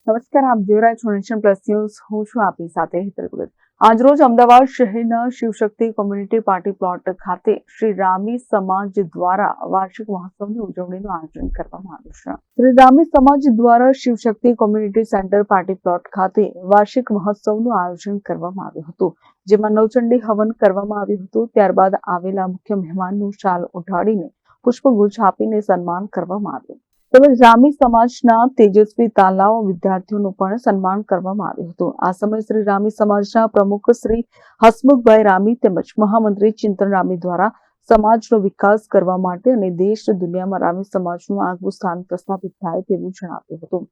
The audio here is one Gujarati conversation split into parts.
નમસ્કાર, આપ જોઈ રહ્યા છો નેશન પ્લસ ન્યૂઝ. હું છું આપની સાથે હેતલ ભગત. આજરોજ અમદાવાદ શહેરના શિવશક્તિ કોમ્યુનિટી પાર્ટી પ્લોટ ખાતે શ્રી રામી સમાજ દ્વારા વાર્ષિક મહોત્સવની ઉજવણીનું આયોજન કરવામાં આવ્યું છે. શ્રી રામી સમાજ દ્વારા Shivshakti community centre party plot ખાતે વાર્ષિક મહોત્સવનું આયોજન કરવામાં આવ્યું હતું, જેમાં નવચંડી હવન કરવામાં આવ્યું હતું. ત્યારબાદ આવેલા મુખ્ય મહેમાનનું શાલ ઓઢાડીને પુષ્પગુચ્છ આપીને સન્માન કરવામાં આવ્યું. તેમજ રામી સમાજના તેજસ્વી તાલાઓ વિદ્યાર્થીઓનું પણ સન્માન કરવામાં આવ્યું હતું. આ સમયે શ્રી રામી સમાજના પ્રમુખ શ્રી હસમુખભાઈ રામી તેમજ મહામંત્રી ચિંતન રામી દ્વારા સમાજનો વિકાસ કરવા માટે અને દેશ દુનિયામાં રામી સમાજનું આગવું સ્થાન પ્રસ્થાપિત થાય તેવું જણાવ્યું હતું.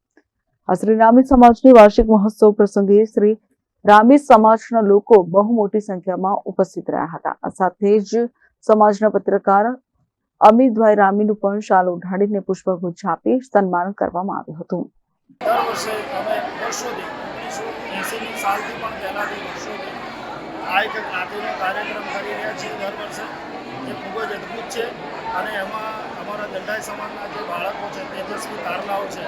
આ શ્રી રામી સમાજની વાર્ષિક મહોત્સવ પ્રસંગે શ્રી રામી સમાજના લોકો બહુ મોટી સંખ્યામાં ઉપસ્થિત રહ્યા હતા. આ સાથે જ સમાજના પત્રકાર અમિતભાઈ રામીનું પણ શાલ ઓઢાડીને પુષ્પગુચ્છ આપી સન્માન કરવામાં આવ્યું હતું. દર વર્ષે અમે વર્ષોથી 1980ની સાલથી પણ પહેલાંથી વર્ષોથી આ એક જ્ઞાતિનો કાર્યક્રમ કરી રહ્યા છીએ દર વર્ષે, જે ખૂબ જ અદ્ભુત છે. અને એમાં અમારા દંડાઈ સમાજના જે બાળકો છે, તેજસ્વી તારલાઓ છે,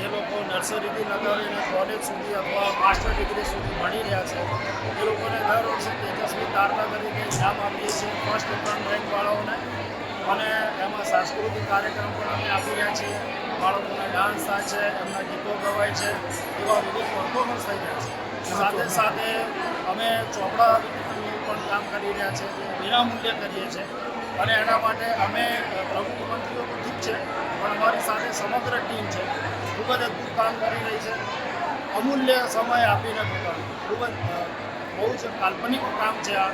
એ લોકો નર્સરીથી લગાવીને કોલેજ સુધી અથવા માસ્ટર ડિગ્રી સુધી ભણી રહ્યા છે. એ લોકોને દર વર્ષે તેજસ્વી તારલા તરીકે ઇનામ આપીએ છીએ, ફર્સ્ટ 3 રેન્કવાળાઓને. અને એમાં સાંસ્કૃતિક કાર્યક્રમ પણ અમે આપી રહ્યા છીએ. બાળકોના ડાન્સ થાય છે, એમના ગીતો ગવાય છે, એવા વિવિધ પરફોર્મન્સ થઈ રહ્યા છે. સાથે સાથે અમે ચોપડા વિતરણનું પણ કામ કરી રહ્યા છીએ, જે વિનામૂલ્યે કરીએ છીએ. અને એના માટે અમે પ્રમુખ મંત્રીઓ તો ઠીક છે, પણ અમારી સાથે સમગ્ર ટીમ છે, ખૂબ જ અદ્ભુત કામ કરી રહી છે. અમૂલ્ય સમય આપીને પોતાનું ખૂબ જ બહુ જ કાલ્પનિક કામ છે. આ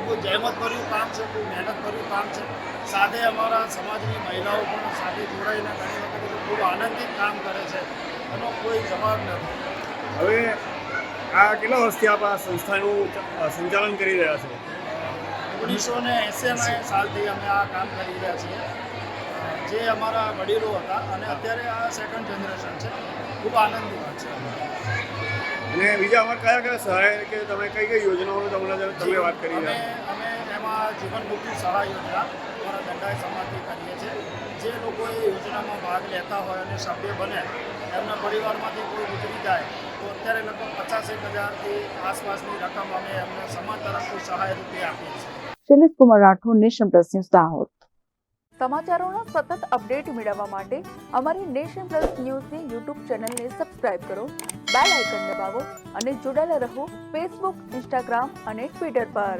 ખૂબ જહેમતભર્યું કામ છે, ખૂબ મહેનતભર્યું કામ છે. સાથે અમારા સમાજની મહિલાઓ પણ સાથે જોડાઈને ઘણી વખત ખૂબ આનંદિત કામ કરે છે, એનો કોઈ જવાબ નથી. હવે આ કેટલા વર્ષથી આપ આ સંસ્થાનું સંચાલન કરી રહ્યા છો? 1980 સાલથી અમે આ કામ કરી રહ્યા છીએ, જે અમારા વડીલો હતા, અને અત્યારે આ સેકન્ડ જનરેશન છે. ખૂબ આનંદની વાત છે. અને બીજા અમારે કયા કયા સહાય કે તમે કઈ કઈ યોજનાઓનું તમે વાત કરી અમે એમાં જીવન મુક્તિ સહાય યોજના અમારા દંડાઈ સમાજથી કરીએ છીએ. જે લોકો એ યોજનામાં ભાગ લેતા હોય અને સભ્ય બને, એમના પરિવારમાંથી કોઈ ગુજરી જાય તો અત્યારે લગભગ 85,000થી આસપાસની રકમ અમે એમને સમાજ તરફથી સહાય રૂપે આપીએ છીએ. Shailesh Kumar Rathod, nation plus news, Dahod. સમાચારોના સતત અપડેટ મેળવવા માટે અમારી નેશન પ્લસ ન્યૂઝની યુટ્યુબ ચેનલને સબસ્ક્રાઇબ કરો, બેલ આઇકન દબાવો અને જોડાયેલા રહો ફેસબુક, ઇન્સ્ટાગ્રામ અને ટ્વિટર પર.